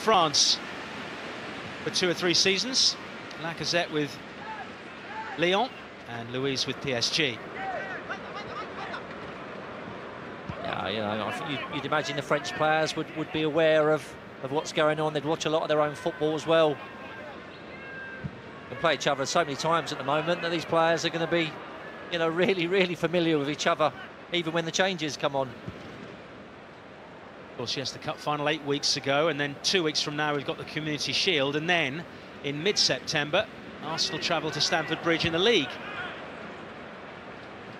France for 2 or 3 seasons. Lacazette with Lyon and Luiz with PSG. Yeah, you know, I think you'd imagine the French players would be aware of what's going on. They'd watch a lot of their own football as well. They play each other so many times at the moment that these players are going to be, you know, really, really familiar with each other, even when the changes come on. Of course, yes, the Cup final 8 weeks ago, and then 2 weeks from now we've got the Community Shield, and then in mid-September Arsenal travel to Stamford Bridge in the league.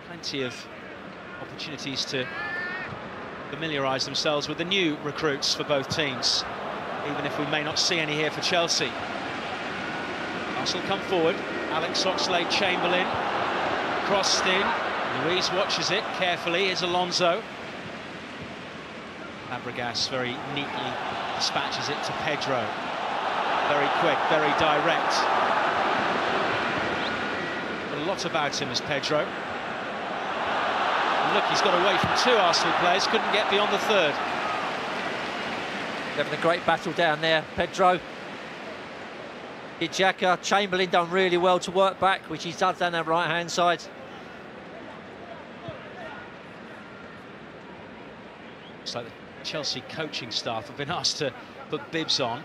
Plenty of opportunities to familiarise themselves with the new recruits for both teams, even if we may not see any here for Chelsea. Arsenal come forward. Alex Oxlade-Chamberlain crossed in. Luiz watches it carefully. Here's Alonso. Fabregas very neatly dispatches it to Pedro. Very quick, very direct. A lot about him as Pedro. And look, he's got away from 2 Arsenal players, couldn't get beyond the 3rd. Having a great battle down there, Pedro. Xhaka, Chamberlain done really well to work back, which he's done down that right-hand side. Looks like the Chelsea coaching staff have been asked to put bibs on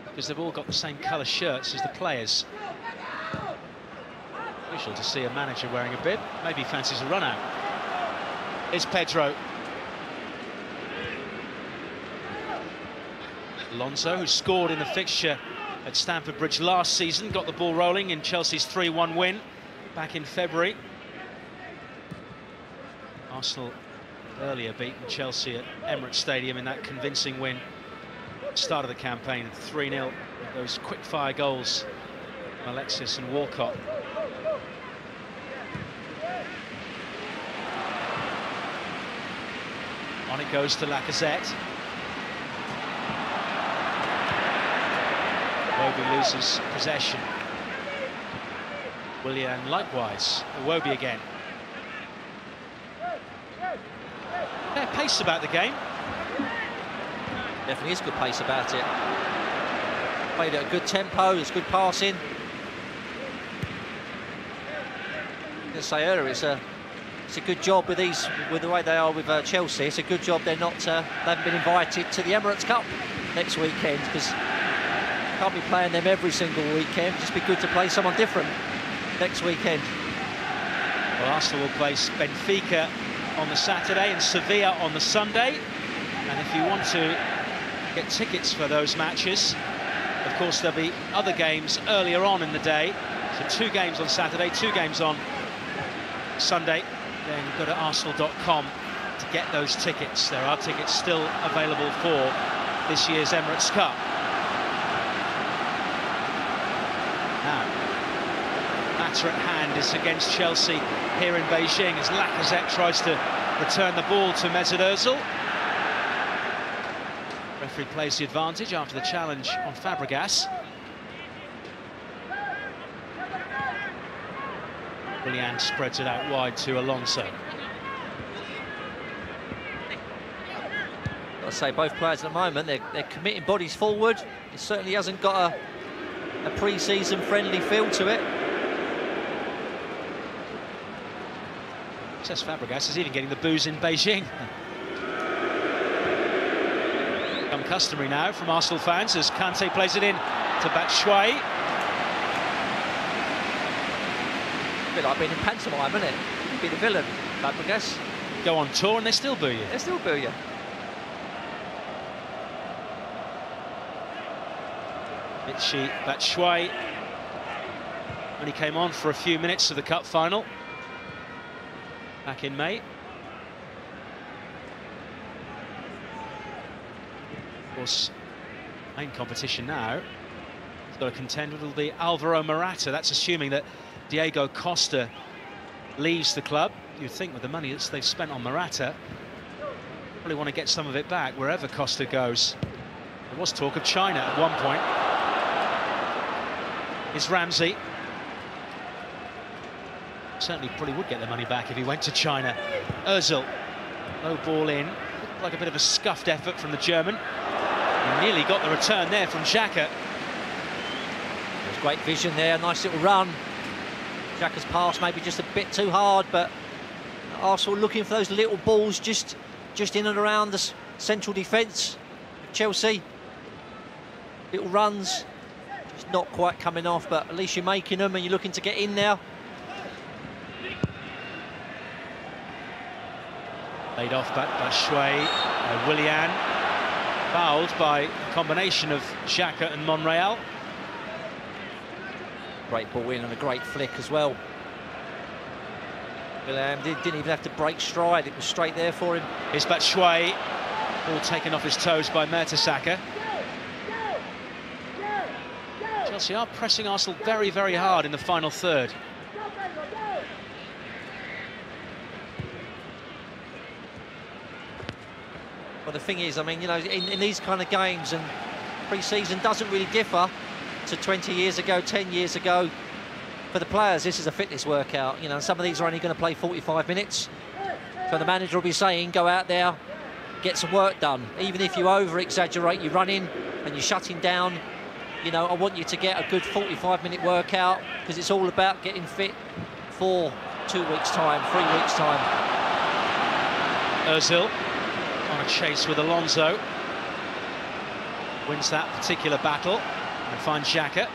because they've all got the same colour shirts as the players. Unusual to see a manager wearing a bib. Maybe he fancies a run out. Here's Pedro. Alonso, who scored in the fixture at Stamford Bridge last season, got the ball rolling in Chelsea's 3-1 win back in February. Arsenal earlier beaten Chelsea at Emirates Stadium in that convincing win at the start of the campaign, 3-0 with those quick-fire goals from Alexis and Walcott. On it goes to Lacazette. Iwobi loses possession. Willian likewise. Iwobi again. Fair pace about the game. Definitely is good pace about it. Played at a good tempo, there's good passing. I was going to say earlier, it's a good job with the way they are with Chelsea. It's a good job they haven't been invited to the Emirates Cup next weekend, because can't be playing them every single weekend. Just be good to play someone different next weekend. Well, Arsenal will place Benfica on the Saturday and Sevilla on the Sunday, and if you want to get tickets for those matches, of course there'll be other games earlier on in the day, so 2 games on Saturday, 2 games on Sunday. Then go to arsenal.com to get those tickets. There are tickets still available for this year's Emirates Cup. Now, matter at hand is against Chelsea here in Beijing as Lacazette tries to return the ball to Mesut Ozil. Referee plays the advantage after the challenge on Fabregas. Willian spreads it out wide to Alonso. I'll say both players at the moment, they're committing bodies forward. It certainly hasn't got a pre-season friendly feel to it. Says Fabregas is even getting the boos in Beijing. Become customary now from Arsenal fans as Kante plays it in to Batshuayi. A bit like being in pantomime, isn't it? You'd be the villain, Fabregas. Go on tour and they still boo you. They still boo you. Michy Batshuayi only came on for a few minutes of the Cup final back in May. Of course, main competition now, he's got to contend with the Alvaro Morata. That's assuming that Diego Costa leaves the club. You'd think with the money that they've spent on Morata, probably want to get some of it back wherever Costa goes. There was talk of China at one point. Here's Ramsey. Certainly probably would get the money back if he went to China. Ozil, low ball in. Looked like a bit of a scuffed effort from the German. And Nearly got the return there from Xhaka. There's great vision there, nice little run. Xhaka's pass maybe just a bit too hard, but Arsenal looking for those little balls just in and around the central defence. Chelsea, little runs, just not quite coming off, but at least you're making them and you're looking to get in now. Laid off back by Shui, Willian, fouled by a combination of Xhaka and Monreal. Great ball in and a great flick as well. Willian didn't even have to break stride, it was straight there for him. Here's Batshuayi, ball taken off his toes by Mertesacker. Chelsea are pressing Arsenal very, very hard in the final third. Well, the thing is, I mean, you know, in these kind of games, and pre-season doesn't really differ to 20 years ago, 10 years ago. For the players, this is a fitness workout. You know, some of these are only going to play 45 minutes. So the manager will be saying, go out there, get some work done. Even if you over-exaggerate your running and you're shutting down, you know, I want you to get a good 45-minute workout, because it's all about getting fit for 2 weeks' time, 3 weeks' time. Ozil on a chase with Alonso. Wins that particular battle and finds Xhaka.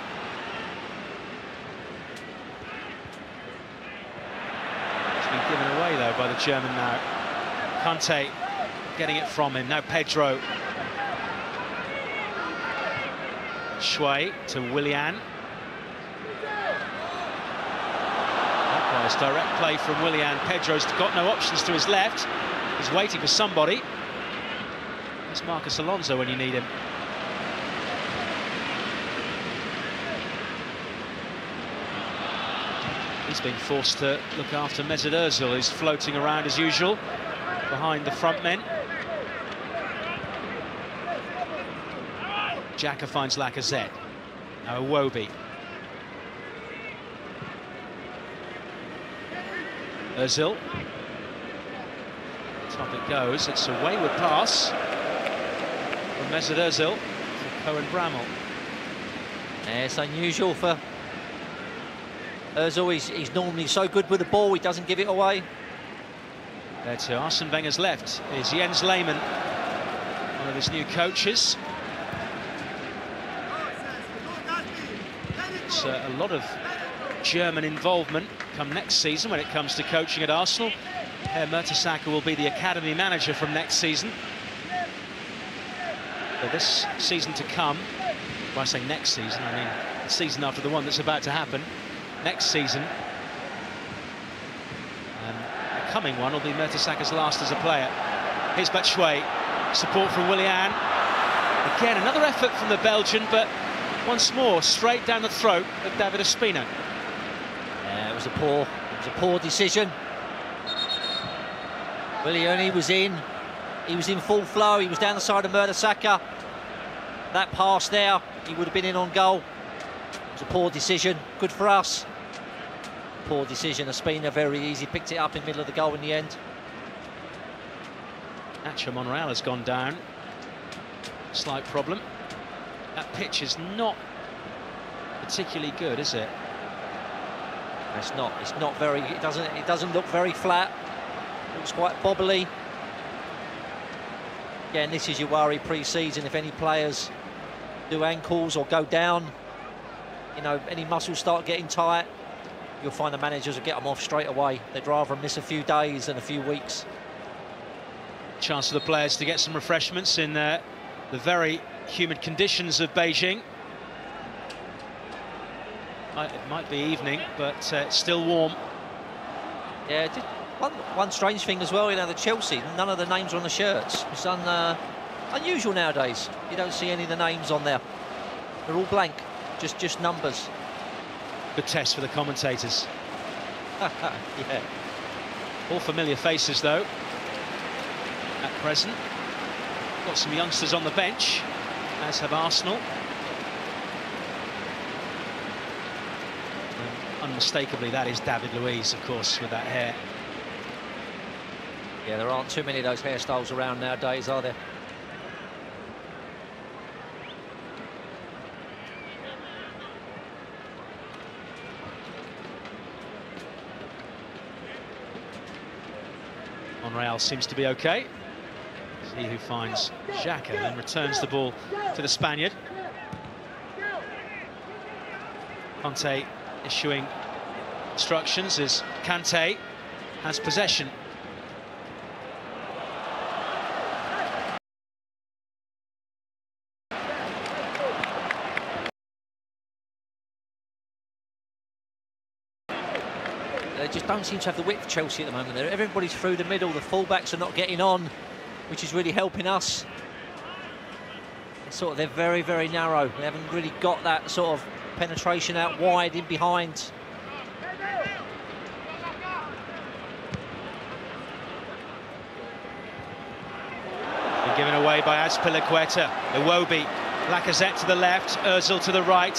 It's been given away though by the German now. Kante getting it from him. Now Pedro. Shui to Willian. Likewise, direct play from Willian. Pedro's got no options to his left. He's waiting for somebody. It's Marcos Alonso when you need him. He's been forced to look after Mesut Ozil, who's floating around as usual behind the front men. Xhaka finds Lacazette. Now Iwobi. Ozil. Top it goes. It's a wayward pass from Mesut Ozil to Cohen Bramall. Yeah, it's unusual for Ozil. He's normally so good with the ball, he doesn't give it away. There to Arsene Wenger's left is Jens Lehmann, one of his new coaches. It's a lot of German involvement come next season when it comes to coaching at Arsenal. Per Mertesacker will be the academy manager from next season. For this season to come, when I say next season, I mean the season after the one that's about to happen. Next season, the coming one will be Mertesacker's last as a player. Here's Batshuayi, support from Willian. Again, another effort from the Belgian, but once more straight down the throat of David Ospina. Yeah, it was a poor decision. Willian, he was in full flow, he was down the side of Mertesacker. That pass there, he would have been in on goal. It was a poor decision, good for us. Poor decision, Ospina very easy, picked it up in the middle of the goal in the end. Nacho Monreal has gone down. Slight problem. That pitch is not particularly good, is it? It's not very, it doesn't look very flat. It looks quite bobbly. Again, this is your worry pre-season. If any players do ankles or go down, you know, any muscles start getting tight, you'll find the managers will get them off straight away. They'd rather miss a few days than a few weeks. Chance for the players to get some refreshments in the very humid conditions of Beijing. It might be evening, but it's still warm. Yeah, one strange thing as well, you know, the Chelsea, none of the names are on the shirts. It's unusual nowadays. You don't see any of the names on there. They're all blank, just numbers. Good test for the commentators. Yeah. All familiar faces, though, at present. Got some youngsters on the bench, as have Arsenal. Unmistakably, that is David Luiz, of course, with that hair. Yeah, there aren't too many of those hairstyles around nowadays, are there? Monreal seems to be okay. It's he who finds Xhaka, then returns the ball to the Spaniard. Conte issuing instructions as Kante has possession. They just don't seem to have the width, Chelsea, at the moment. Everybody's through the middle, the fullbacks are not getting on, which is really helping us. They're very, very narrow. They haven't really got that sort of penetration out wide in behind. Been given away by Azpilicueta. Iwobi, Lacazette to the left, Ozil to the right.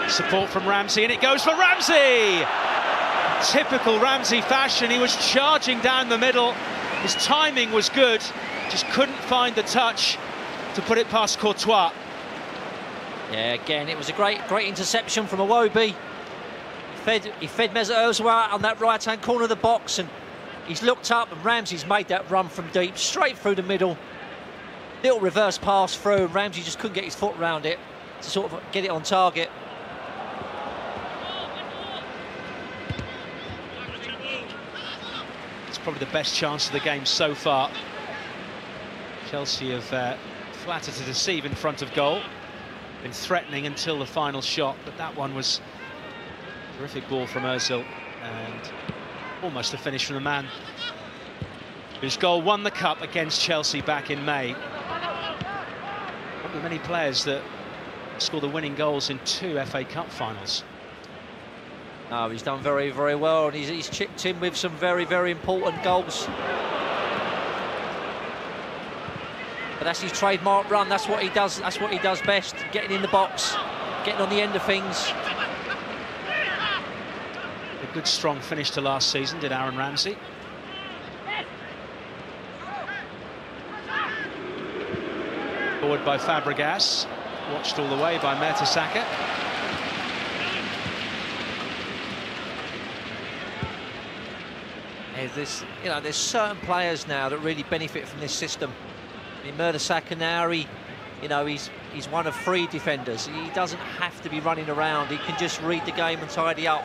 Support from Ramsey, and it goes for Ramsey! Typical Ramsey fashion, he was charging down the middle. His timing was good, just couldn't find the touch to put it past Courtois. Yeah, again, it was a great interception from Iwobi. He fed Mesut Ozil out on that right-hand corner of the box, and he's looked up, and Ramsey's made that run from deep, straight through the middle. Little reverse pass through, and Ramsey just couldn't get his foot around it to sort of get it on target. Probably the best chance of the game so far. Chelsea have flattered to deceive in front of goal, been threatening until the final shot, but that one was a terrific ball from Ozil and almost a finish from the man whose goal won the cup against Chelsea back in May. Not many players that score the winning goals in 2 FA Cup finals. No, he's done very, very well, and he's chipped in with some very, very important goals. But that's his trademark run. That's what he does. That's what he does best. Getting in the box, getting on the end of things. A good, strong finish to last season, did Aaron Ramsey. Forward by Fabregas, watched all the way by Mertesacker. There's certain players now that really benefit from this system. I mean, Mertesacker now, he's one of 3 defenders. He doesn't have to be running around. He can just read the game and tidy up,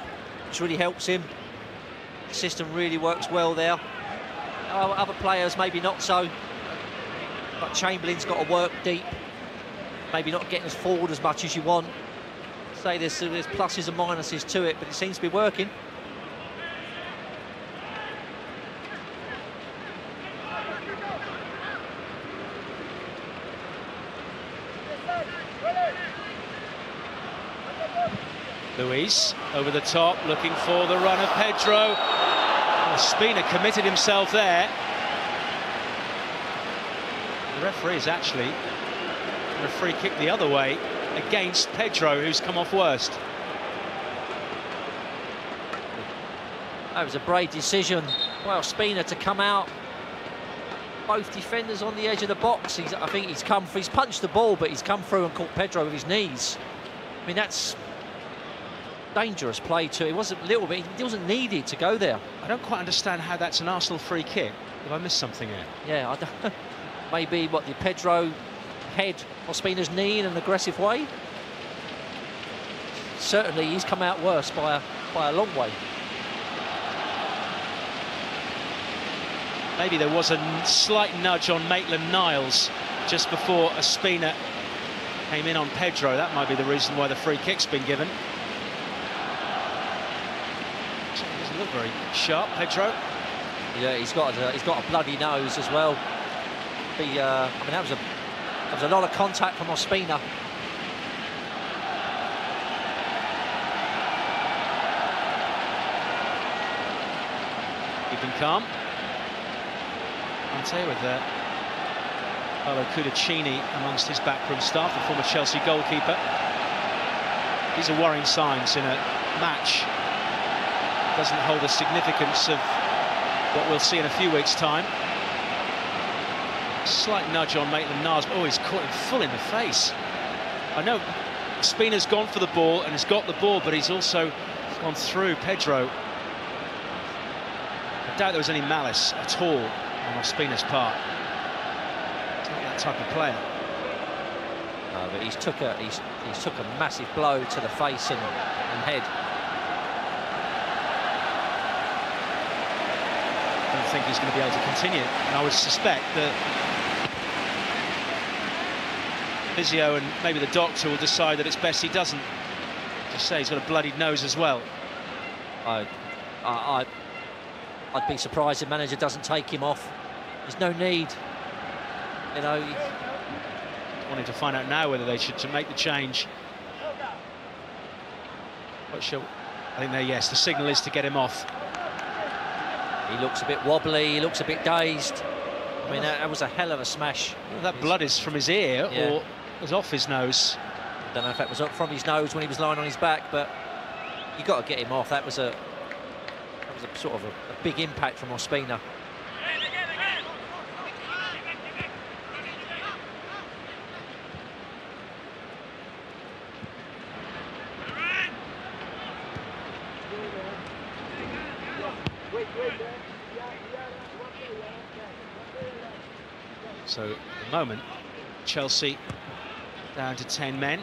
which really helps him. The system really works well there. Other players maybe not so. But Chamberlain's got to work deep. Maybe not getting as forward as much as you want. Say there's pluses and minuses to it, but it seems to be working. Luis over the top, looking for the run of Pedro. Ospina committed himself there. The referee is actually a free kick the other way against Pedro, who's come off worst. That was a brave decision. Well, Ospina to come out. Both defenders on the edge of the box. I think he's punched the ball, but he's come through and caught Pedro with his knees. I mean, that's dangerous play too. It wasn't a little bit, it wasn't needed to go there. I don't quite understand how that's an Arsenal free kick. Have I missed something here? Yeah, I don't, maybe what the Pedro head Ospina's knee in an aggressive way. Certainly he's come out worse by a long way. Maybe there was a slight nudge on Maitland-Niles just before Ospina came in on Pedro. That might be the reason why the free kick's been given. Doesn't look very sharp, Pedro. Yeah, he's got a bloody nose as well. I mean, that was a lot of contact from Ospina. Keeping calm. Conte with Paolo Cudicini amongst his backroom staff, the former Chelsea goalkeeper. These are worrying signs in a match. Doesn't hold the significance of what we'll see in a few weeks' time. Slight nudge on Maitland-Niles. Oh, he's caught him full in the face. I know Spina's gone for the ball and has got the ball, but he's also gone through Pedro. I doubt there was any malice at all on Ospina's part. He's not that type of player. No, but he's took a massive blow to the face and head. I don't think he's going to be able to continue, and I would suspect that physio and maybe the doctor will decide that it's best he doesn't. Just say he's got a bloodied nose as well. I'd be surprised if the manager doesn't take him off. There's no need, you know. Wanting to find out now whether they should make the change. But sure, I think yes, the signal is to get him off. He looks a bit wobbly, he looks a bit dazed. I mean, that was a hell of a smash. Well, that blood is from his ear, yeah, or was off his nose. I don't know if that was up from his nose when he was lying on his back, but you got to get him off. That was a sort of a big impact from Ospina. So at the moment, Chelsea down to 10 men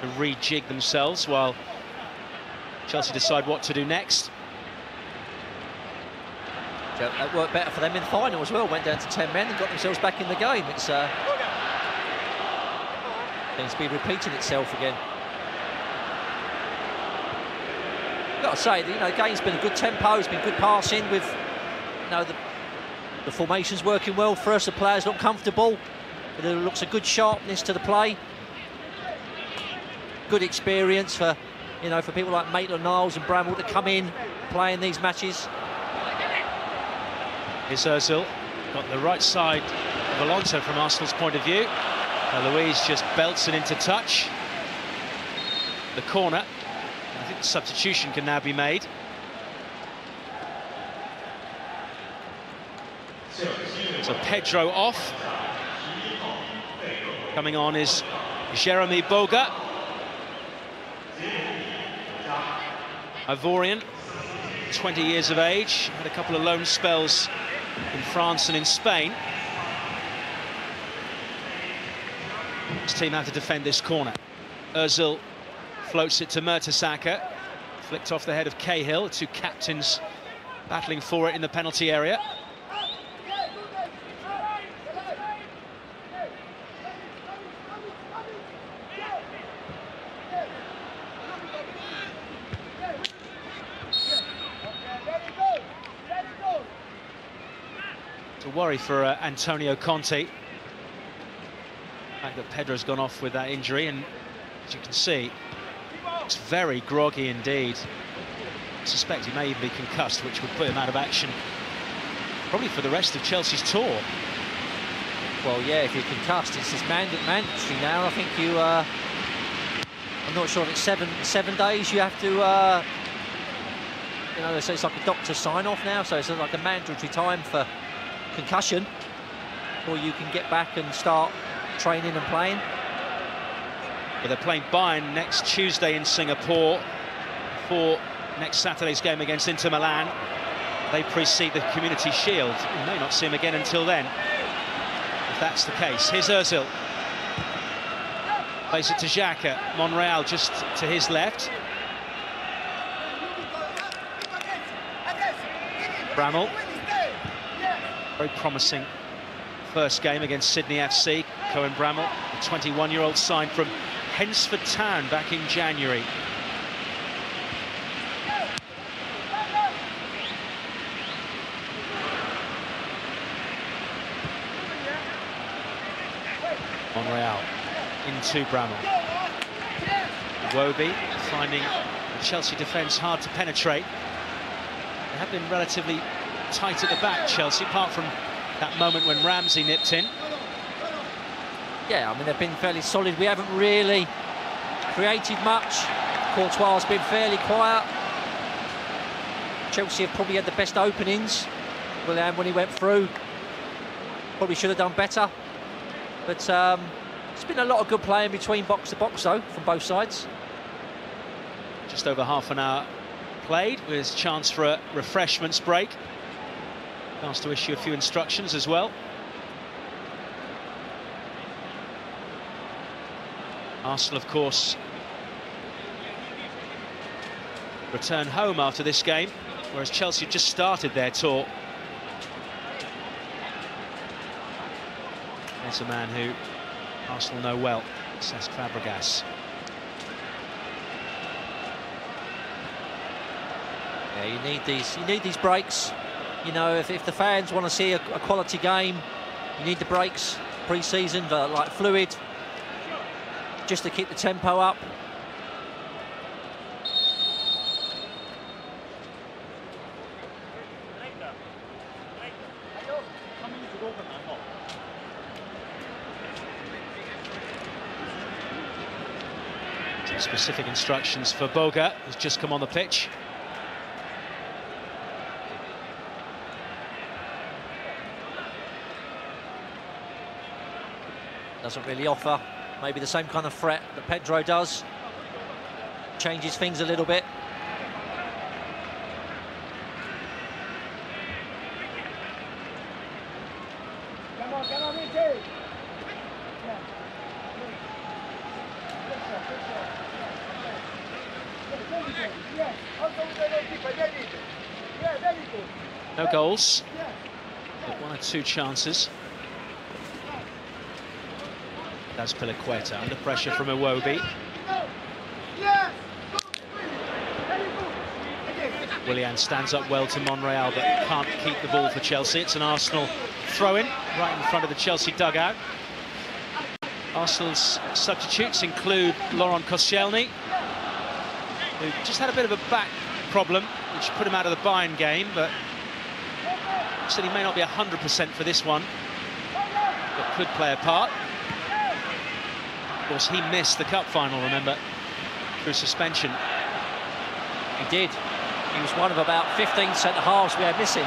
to rejig themselves while Chelsea decide what to do next. That worked better for them in the final as well. Went down to 10 men and got themselves back in the game. It's seems to be repeating itself again. I've got to say, you know, the game's been a good tempo. It's been good passing with, you know, the formation's working well for us. The players look comfortable. There looks a good sharpness to the play. Good experience for, you know, for people like Maitland-Niles and Bramall to come in, play in these matches. Here's Ozil, got the right side of Alonso from Arsenal's point of view. Luiz just belts it into touch. The corner. I think the substitution can now be made. So Pedro off. Coming on is Jeremy Boga. Ivorian, 20 years of age, had a couple of loan spells in France and in Spain. His team have to defend this corner. Ozil floats it to Mertesacker, flicked off the head of Cahill. Two captains battling for it in the penalty area. To worry for Antonio Conte. The fact that Pedro's gone off with that injury, and as you can see, it's very groggy indeed. I suspect he may even be concussed, which would put him out of action probably for the rest of Chelsea's tour. Well, yeah, if you're concussed, it's just mandatory now. I think you, I'm not sure if it's seven days you have to, you know, they say it's like a doctor's sign-off now, so it's like a mandatory time for concussion, or you can get back and start training and playing. Well, they're playing Bayern next Tuesday in Singapore for next Saturday's game against Inter Milan. They precede the Community Shield. We may not see him again until then, if that's the case. Here's Ozil. Plays it to Xhaka. Monreal just to his left. Bramall. Very promising first game against Sydney FC. Cohen Bramall, the 21-year-old signed from Hensford Town back in January. Monreal into Bramall. Iwobi finding the Chelsea defence hard to penetrate. They have been relatively tight at the back, Chelsea, apart from that moment when Ramsey nipped in. Yeah, I mean, they've been fairly solid. We haven't really created much. Courtois has been fairly quiet. Chelsea have probably had the best openings. Willian, when he went through, probably should have done better. But it's been a lot of good playing between box to box, though, from both sides. Just over half an hour played, with chance for a refreshments break. Chance to issue a few instructions as well. Arsenal, of course, return home after this game, whereas Chelsea just started their tour. There's a man who Arsenal know well, Cesc Fabregas. Yeah, you need these breaks. You know, if the fans want to see a quality game, you need the breaks pre-season, like fluid, just to keep the tempo up. Some specific instructions for Boga, who's just come on the pitch. Doesn't really offer maybe the same kind of threat that Pedro does. Changes things a little bit. No goals, but 1 or 2 chances. That's Piliqueta under pressure from Iwobi. Willian stands up well to Monreal, but can't keep the ball for Chelsea. It's an Arsenal throw-in right in front of the Chelsea dugout. Arsenal's substitutes include Laurent Koscielny, who just had a bit of a back problem, which put him out of the Bayern game, but said he may not be 100% for this one, but could play a part. Of course, he missed the cup final, remember, through suspension. He did. He was one of about 15 centre-halves we had missing.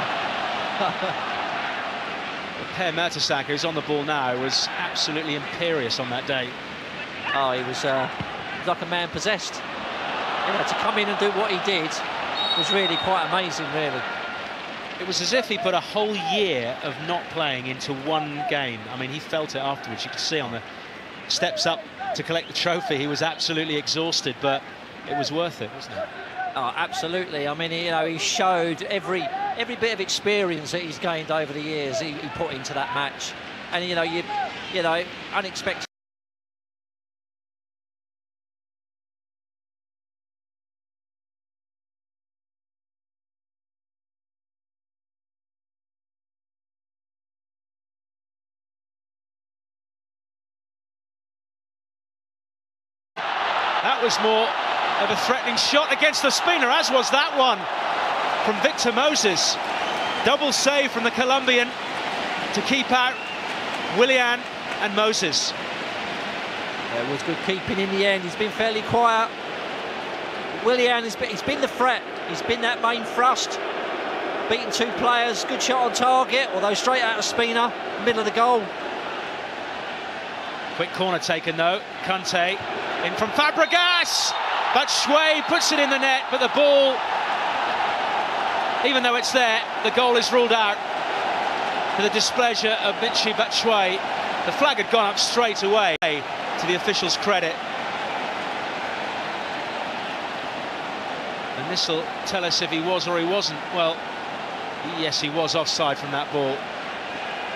Per Mertesacker, who's on the ball now, was absolutely imperious on that day. Oh, he was like a man possessed. You know, to come in and do what he did was really quite amazing, really. It was as if he put a whole year of not playing into one game. I mean, he felt it afterwards. You could see on the steps up to collect the trophy, he was absolutely exhausted, but it was worth it, wasn't it? Oh, absolutely. I mean, you know, he showed every bit of experience that he's gained over the years. He put into that match, and you know, unexpected. That was more of a threatening shot against the spinner, as was that one from Victor Moses. Double save from the Colombian to keep out Willian and Moses. It was good keeping in the end. He's been fairly quiet. Willian, he's been the threat. He's been that main thrust. Beaten 2 players, good shot on target, although straight out of Spina, middle of the goal. Quick corner taken though. Kante in from Fabregas, but Batshuayi puts it in the net, but the ball, even though it's there, the goal is ruled out to the displeasure of Michy Batshuayi. The flag had gone up straight away, to the officials' credit. And this will tell us if he was or he wasn't. Well, yes, he was offside from that ball.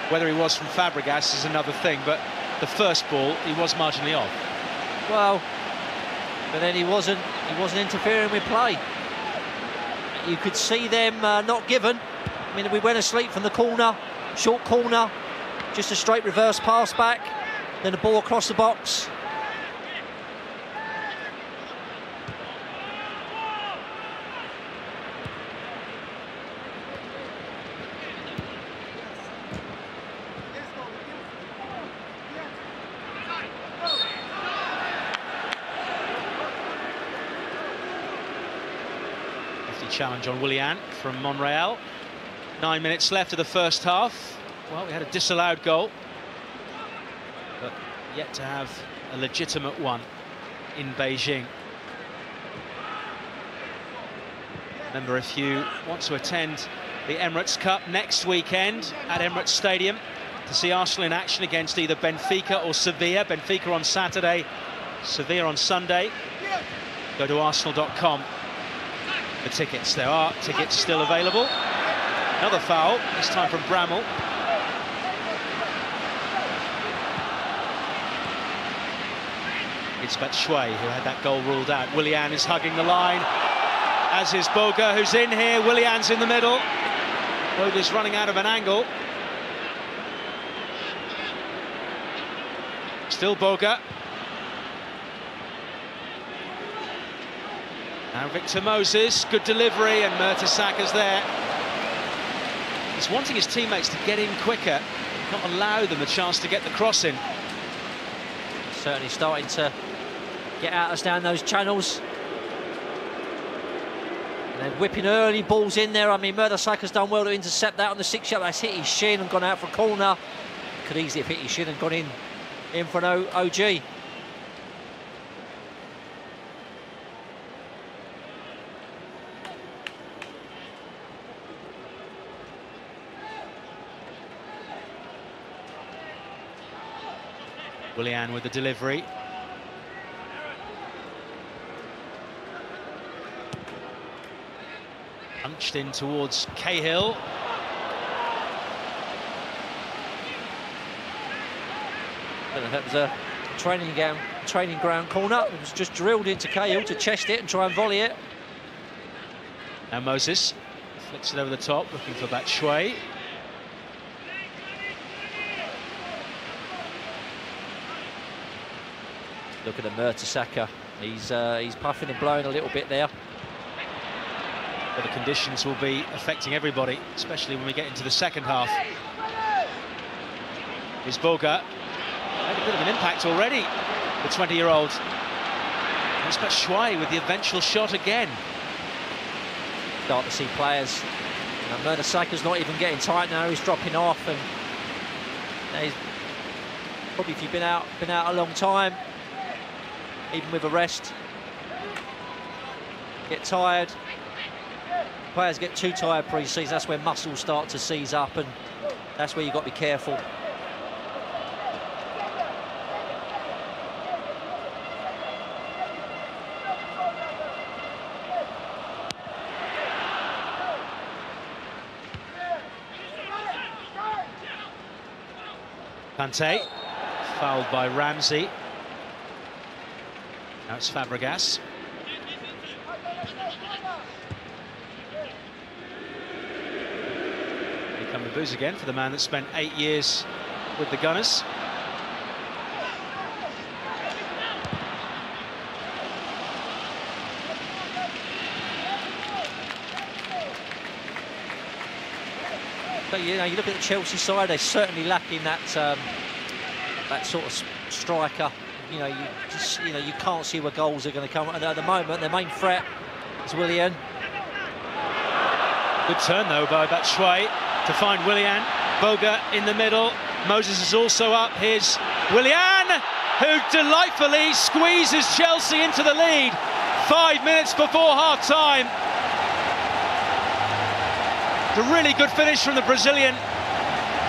Whether he was from Fabregas is another thing, but the first ball, he was marginally off. Well, but then he wasn't interfering with play. You could see them not given. I mean, we went asleep from the corner, short corner, just a straight reverse pass back, then the ball across the box. Challenge on Willian from Monreal. 9 minutes left of the first half. Well, we had a disallowed goal, but yet to have a legitimate one in Beijing. Remember, if you want to attend the Emirates Cup next weekend at Emirates Stadium to see Arsenal in action against either Benfica or Sevilla, Benfica on Saturday, Sevilla on Sunday, go to arsenal.com for tickets. There are tickets still available. Another foul, this time from Bramall. It's Batshuayi who had that goal ruled out. Willian is hugging the line, as is Boga, who's in here. Willian's in the middle. Boga's running out of an angle. Still Boga. Now Victor Moses, good delivery, and Mertesack's there. He's wanting his teammates to get in quicker, not allow them a chance to get the cross in. Certainly starting to get at us down those channels. And then whipping early balls in there. I mean, Mertesacker's done well to intercept that on the 6-yard. That's hit his shin and gone out for a corner. Could easily have hit his shin and gone in for an OG. Willian with the delivery. Punched in towards Cahill. That was a training ground corner. It was just drilled into Cahill to chest it and try and volley it. Now Moses flicks it over the top, looking for Batshuayi. Look at the Mertesacker. He's puffing and blowing a little bit there. But the conditions will be affecting everybody, especially when we get into the second half. Here's Boga. Made a bit of an impact already, the 20-year-old. It's Batshuayi with the eventual shot again. Start to see players. Mertesacker's not even getting tight now. He's dropping off, and he's probably, if you've been out a long time, even with a rest, get tired. Players get too tired pre-season. That's where muscles start to seize up, and that's where you've got to be careful. Kanté, fouled by Ramsey. Now it's Fabregas. Here come the boos again for the man that spent 8 years with the Gunners. But you look at the Chelsea side; they're certainly lacking that that sort of striker. You can't see where goals are going to come. And at the moment, their main threat is Willian. Good turn though by Batshuayi to find Willian. Boga in the middle. Moses is also up. Here's Willian, who delightfully squeezes Chelsea into the lead 5 minutes before half-time. A really good finish from the Brazilian.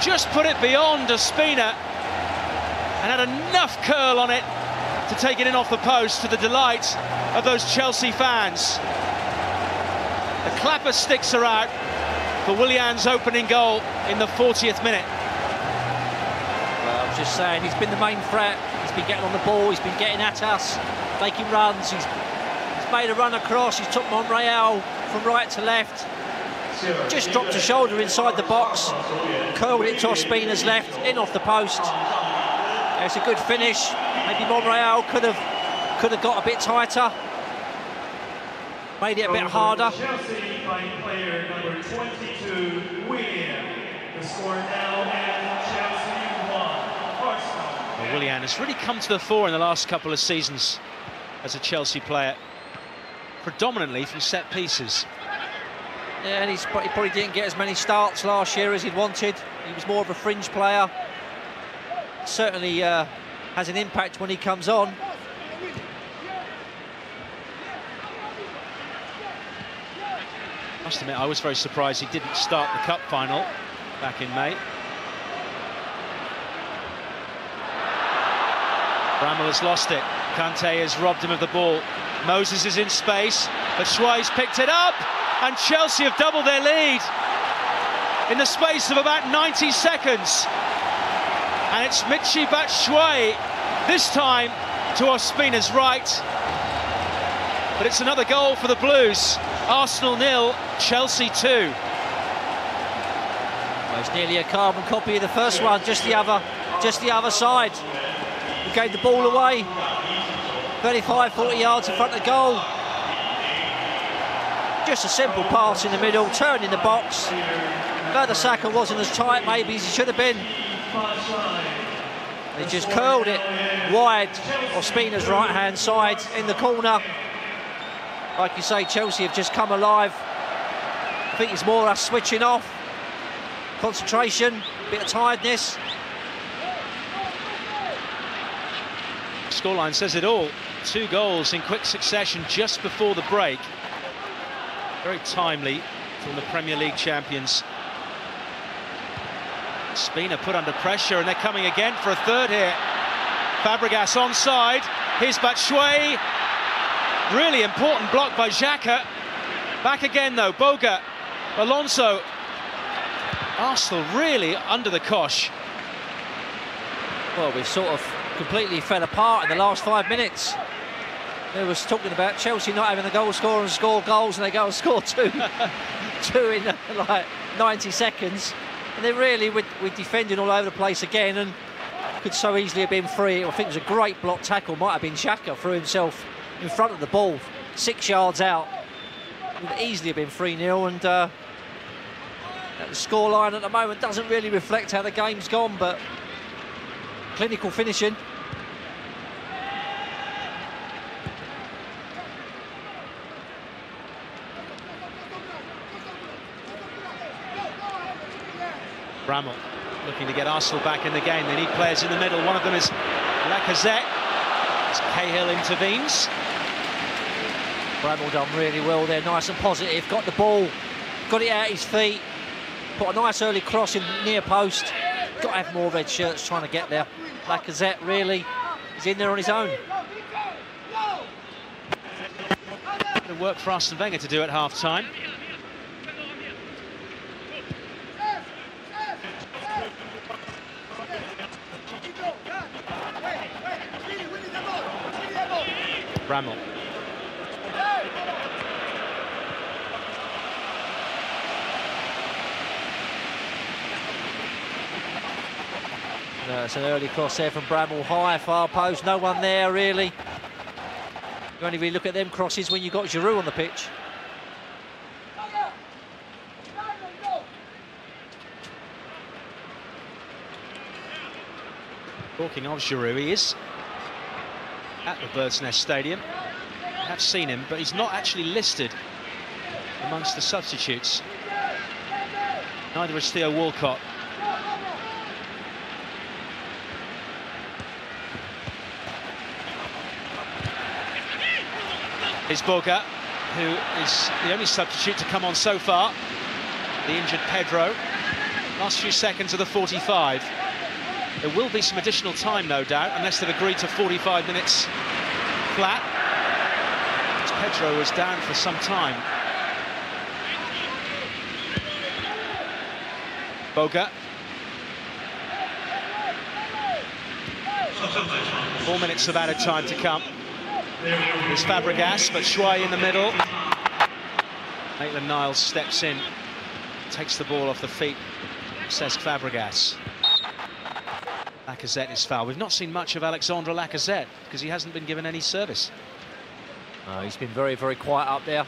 Just put it beyond Ospina and had enough curl on it to take it in off the post, to the delight of those Chelsea fans. The clapper sticks are out for Willian's opening goal in the 40th minute. Well, I was just saying, he's been the main threat. He's been getting on the ball, he's been getting at us, making runs. He's made a run across, he's took Monreal from right to left. Just dropped a shoulder inside the box, curled it to Ospina's left, in off the post. It's a good finish. Maybe Monreal could have got a bit tighter, made it a bit harder. Chelsea by player number 22, Willian. The score now is Chelsea 1, Arsenal. Well, Willian has really come to the fore in the last couple of seasons as a Chelsea player, predominantly from set pieces. Yeah, and he probably didn't get as many starts last year as he'd wanted. He was more of a fringe player. Certainly has an impact when he comes on. Must admit, I was very surprised he didn't start the cup final back in May. Bramall has lost it. Kante has robbed him of the ball. Moses is in space, but Batshuayi's picked it up, and Chelsea have doubled their lead in the space of about 90 seconds. And it's Michy Batshuayi, this time to Ospina's right. But it's another goal for the Blues. Arsenal 0, Chelsea 2. Well, it's nearly a carbon copy of the first one, just the other side. He gave the ball away, 35, 40 yards in front of the goal. Just a simple pass in the middle, turn in the box. Mertesacker wasn't as tight maybe as he should have been. He just curled it wide of Ospina's right-hand side in the corner. Like you say, Chelsea have just come alive. I think it's more us switching off. Concentration, bit of tiredness. Scoreline says it all. 2 goals in quick succession just before the break. Very timely from the Premier League champions. Ospina put under pressure, and they're coming again for a third here. Fabregas onside. Here's Batshuayi. Really important block by Xhaka. Back again though, Boga, Alonso. Arsenal really under the cosh. Well, we've sort of completely fell apart in the last 5 minutes. They was talking about Chelsea not having the goal scorer and score goals, and they go and score two in like 90 seconds. And they really, with defending all over the place again, and could so easily have been free. I think it was a great block tackle, might have been Xhaka, threw himself in front of the ball, 6 yards out. Would easily have been 3-0, and the scoreline at the moment doesn't really reflect how the game's gone, but clinical finishing. Bramall looking to get Arsenal back in the game. They need players in the middle. One of them is Lacazette. As Cahill intervenes. Bramall done really well there, nice and positive. Got the ball, got it at his feet. Put a nice early cross in near post. Got to have more red shirts trying to get there. Lacazette really is in there on his own. The work for Arsene Wenger to do at half-time. Bramall. It's an early cross there from Bramall, high, far post, no one there really. You only really look at them crosses when you've got Giroud on the pitch. Talking of Giroud, he is at the Bird's Nest Stadium. I have seen him, but he's not actually listed amongst the substitutes. Neither is Theo Walcott. Is Boga, who is the only substitute to come on so far. The injured Pedro. Last few seconds of the 45. There will be some additional time, no doubt, unless they've agreed to 45 minutes flat. As Pedro was down for some time. Boga. 4 minutes of added time to come. There's Fabregas, but Batshuayi in the middle. Maitland-Niles steps in, takes the ball off the feet of Cesc Fabregas. Lacazette is fouled. We've not seen much of Alexandre Lacazette because he hasn't been given any service. He's been very, very quiet up there.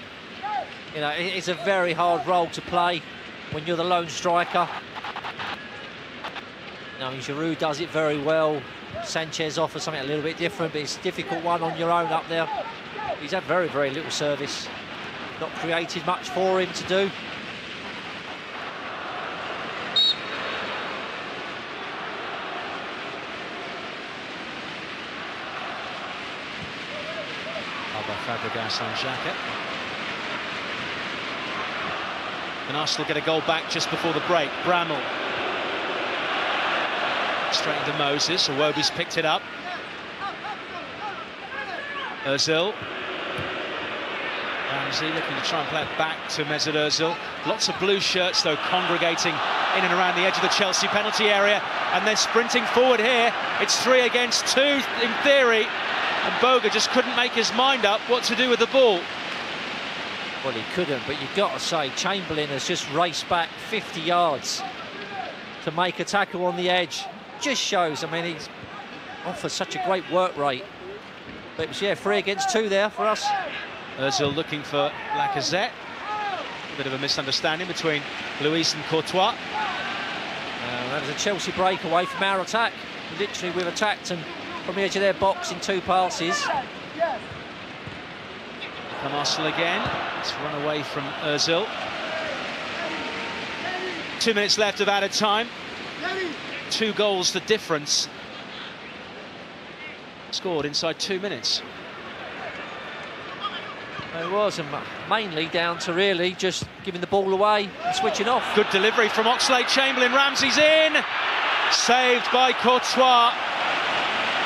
You know, it's a very hard role to play when you're the lone striker. I mean, Giroud does it very well. Sanchez offers something a little bit different, but it's a difficult one on your own up there. He's had very, very little service. Not created much for him to do. Fabregas on Xhaka. And Arsenal get a goal back just before the break. Bramall. Straight into Moses. Iwobi's picked it up. Ozil. Ramsey looking to try and play it back to Mesut Ozil. Lots of blue shirts, though, congregating in and around the edge of the Chelsea penalty area. And then sprinting forward here. It's 3 against 2 in theory. And Boga just couldn't make his mind up what to do with the ball. Well, he couldn't, but you've got to say, Chamberlain has just raced back 50 yards to make a tackle on the edge. Just shows, I mean, he's offers such a great work rate. But it was, yeah, 3 against 2 there for us. Ozil looking for Lacazette. A bit of a misunderstanding between Luis and Courtois. That was a Chelsea breakaway from our attack. Literally, we've attacked and from the edge of their box in 2 passes. Come Arsenal again. It's run away from Ozil. 2 minutes left of added time. 2 goals the difference. Scored inside 2 minutes. It was, and mainly down to really just giving the ball away and switching off. Good delivery from Oxlade-Chamberlain. Ramsey's in. Saved by Courtois.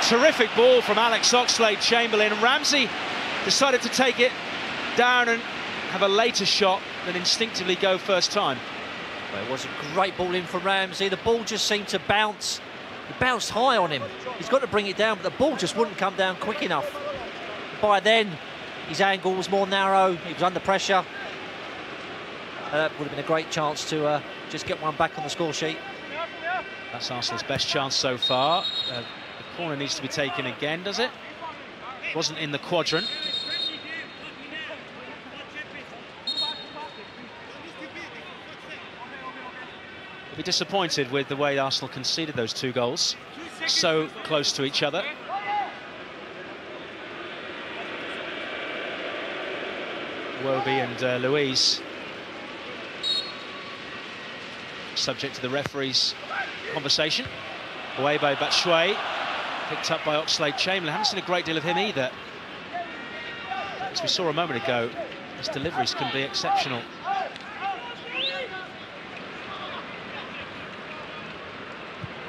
Terrific ball from Alex Oxlade-Chamberlain. Ramsey decided to take it down and have a later shot than instinctively go first time. Well, it was a great ball in from Ramsey. The ball just seemed to bounce. It bounced high on him. He's got to bring it down, but the ball just wouldn't come down quick enough. By then, his angle was more narrow. He was under pressure. That would have been a great chance to just get one back on the score sheet. That's Arsenal's best chance so far. The corner needs to be taken again, does it? Wasn't in the quadrant. Be disappointed with the way Arsenal conceded those 2 goals, so close to each other. Iwobi and Luis, subject to the referee's conversation. Away by Batshuayi, picked up by Oxlade-Chamberlain. Haven't seen a great deal of him either. As we saw a moment ago, his deliveries can be exceptional.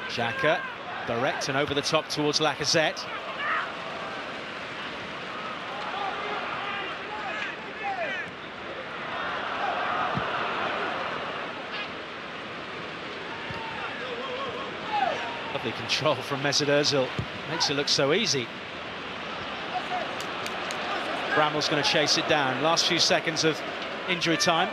Xhaka, direct and over the top towards Lacazette. Lovely control from Mesut Ozil. Makes it look so easy. Bramall's going to chase it down. Last few seconds of injury time.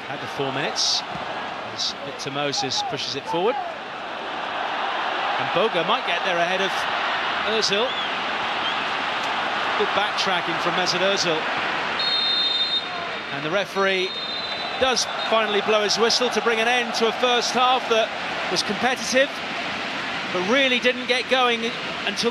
At the 4 minutes, as Victor Moses pushes it forward. And Boga might get there ahead of Ozil. Good backtracking from Mesut Ozil. And the referee does finally blow his whistle to bring an end to a first half that was competitive, but really didn't get going until the